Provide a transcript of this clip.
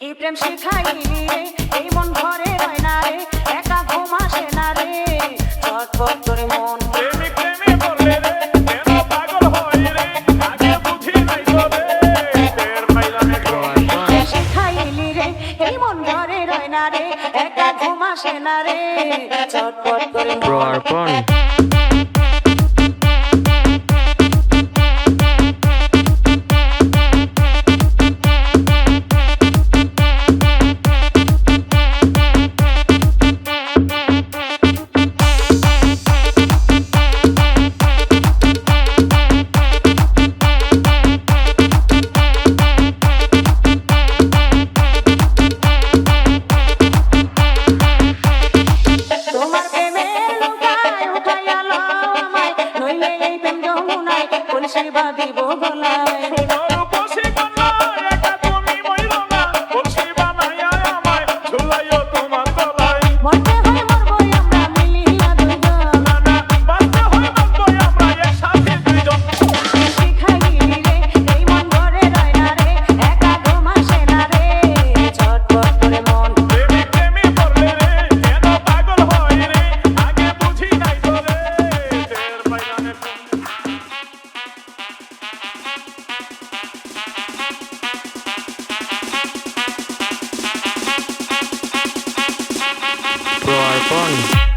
এই প্রেম শিখাইলি রে, এই মন ঘরে রয় না রে, একা ঘুম আসে না রে, ছটফট করে মন। প্রেমিক প্রেমে বললে রে, কেন পাগল হয় রে, আগে বুঝি নাই তবে, টের পাইলাম এখন। প্রেম শিখাইলি রে, এই মন ঘরে রয় না রে, একা ঘুম আসে না রে, ছটফট করে মন। Proarpon. তোমার প্রেমে লুকায় উঠাইয়া লও আমায়, নইলে এই প্রেম যমুনায় কলসি বাঁধিব গলায়। সোনার উপসী কন্যা, একা তুমি মইরো না, কলসি বানাইয়া আমায় ঝুলাইও তোমার তলায়। মরতে হয় মরবই আমরা মিলিয়া দুজন, না না, বাঁচতে হয় বাঁচবই আমরা একসাথে দুইজন। শিখাইলি রে, এই মন ঘরে রয় না রে, একা ঘুম আসে না রে, ছটফট করে মন। প্রেমিক প্রেমে বললে রে, কেন পাগল হয় রে, আগে বুঝি নাই তবে, টের পাইলাম এখন। Proarpon.